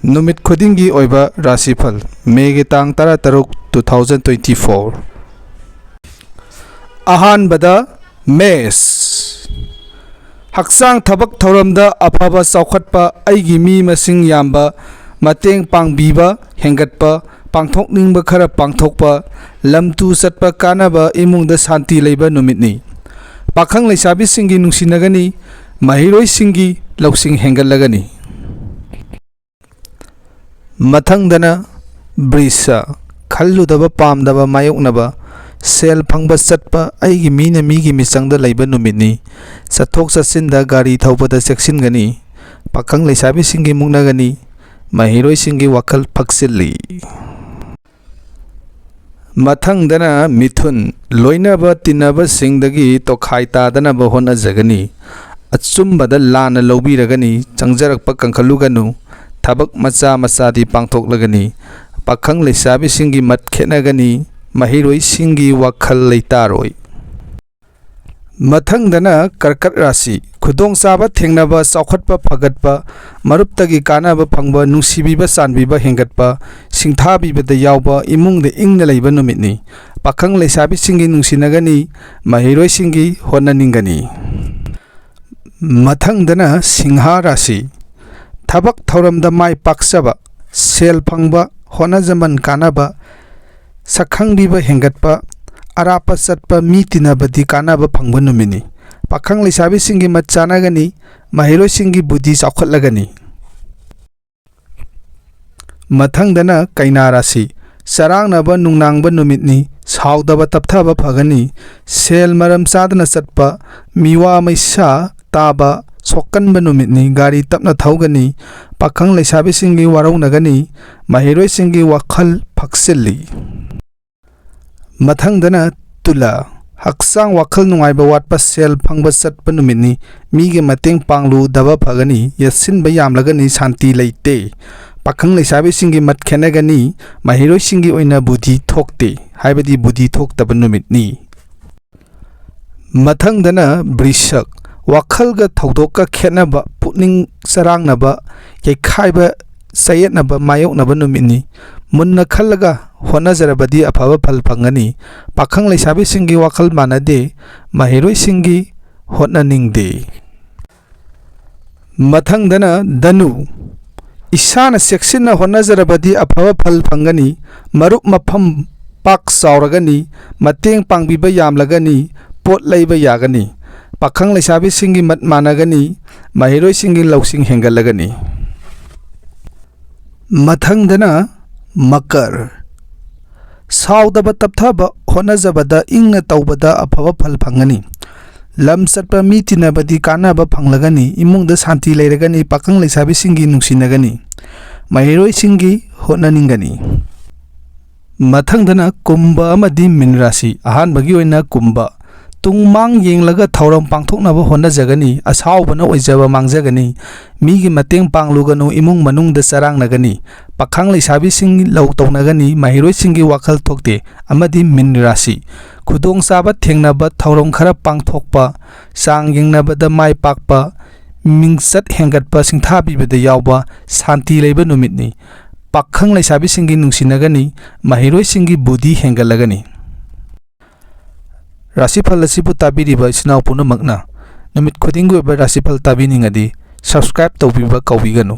नुमित खुदिंगी ओइबा राशि फल मेगे तांग तरा तरुक 2024 अहानबदा मेस हक्सांग थबक थौरमदा अफबा चौखटपा अइगी मी मसिंग याम्बा मतेंग पांगबीबा हेंगटपा पांगथोकनिंगबा खरा पांगथोकपा लमतु चटपा कानाबा इमुंगदा शांति लैबा नुमितनी पाखंग लैसाबिसिंगी नुंसिनगनी महिरोइसिंगी लौसिंग हेंगटलगनी मथंगदना ब्रिसा खल्लुदबा पामदबा मायोकनबा सेल फंगबा चटपा अइगी मीना मीगी मिचंगदा लैबा नुमितनी चथोक चसिनदा गाड़ी थौबदा चेक्सिनगनी पाखंग लैसाबिसिंगी मुंगनगनी महिरोइसिंगी वखल फक्सिल्ली मथंगदना मिथुन लोइनबा तिनबा सिंगदगी तोखाइ तादनबा होनजगनी अचुम्बदा लाना लौबीरगनी चंगजरकपा कंखलुगनु थबक मचा मचादी पांगथोकलगनी पाखंग लैसाबिसिंगी मत खेनगनी महिरोइसिंगी वखल लैतारोइ मथंगदना कर्कट राशि खुदोंग चाबा थेंगनबा चौखटपा फगटपा मरुपतगी कानाबा फंगबा नुसिबीबा चानबीबा हेंगटपा सिंथाबीबदा यावबा इमुंगदा इंगना लैबा नुमितनी पाखंग लैसाबिसिंगी नुंसिनगनी महिरोइसिंगी होननिंगनी मथंगदना सिंहा राशि थबक थौरमदा माय पाक्सबा सेल फंगबा होनजमन कानाबा सखंगबीबा हेंगटपा अरापा चटपा मी तिनबदी कानाबा फंगबा नुमितनी पाखंग लैसाबिसिंगी मत चानगनी महिरोइसिंगी बुद्धि चौखटलगनी मथंगदना कैना राशि चरांगनबा नुंगनांगबा नुमितनी सावदबा तपथबा फगनी सेल मरम चादना चटपा मिवा मैसा ताबा सोकनबा नुमितनी गाड़ी तपना थौगनी पाखंग लैसाबिसिंगी वारौनगनी महिरोइसिंगी वखल फक्सिल्ली मथंगदना तुला हक्सांग वखल नुंगाइबा वाटपा सेल फंगबा चटपा नुमितनी मीगे मतेंग पांगलु दबा फगनी यसिनबा यामलगनी शांति लैते पाखंग लैसाबिसिंगी मत खेनगनी महिरोइसिंगी ओइना बुद्धि थोकते हाइबदी बुद्धि थोकतबा नुमितनी मथंगदना वृषक वखलगा थौदोका खेनबा पुनिंग सरांगनबा यैखाइबा सयेतनबा मायोकनबा नुमितनी मुन्ना खल्लगा होनजरबदी अफबा फल फंगनी पाखंग लैसाबिसिंगी वखल मानदे महिरोइसिंगी होननिंगदे मथंगदना धनु इसाना सेक्सिना होनजरबदी अफबा फल फंगनी मरुप मफम पाक चावरगनी मतेंग पांगबीबा यामलगनी पोट लैबा यागनी पाखंग लैसाबिसिंगी मत मानगनी महिरोइसिंगी लौसिंग हेंगलगनी मथंगदना मकर सावदबा तपथबा होनजबदा इंगना तौबदा अफबा फल फंगनी लम चटपा मी तिनबदी कानाबा फंगलगनी इमुंगदा शांति लैरगनी पाखंग लैसाबिसिंगी नुंसिनगनी महिरोइसिंगी होननिंगनी मथंगदना कुंभ अमदी मीन राशि अहानबगी ओइना कुंभ तुंगमांग येंगलगा थौरम पांगथोकनबा होनजगनी असावबना ओइजबा मांगजगनी मीगी मतेंग पांगलुगनु इमुंग मनुंगदा चरांगनगनी पाखंग लैसाबिसिंगी लौ तौनगनी महिरोइसिंगी वखल थोकते अमदी मीन राशि खुदोंग चाबा थेंगनबा थौरम खरा पांगथोकपा चांग येंगनबदा माय पाकपा मिंगचट हेंगटपा सिंथाबीबदा यावबा शांति लैबा नुमितनी पाखंग लैसाबिसिंगी नुंसिनगनी महिरोइसिंगी बुद्धि हेंगलगनी राशि फल असिबु ताबिरिबा इसिनाव पुनमकना नुमित खुदिंगी ओइबा राशि फल ताबिनिंगदी सब्सक्राइब तौबिबा कौबिगनु।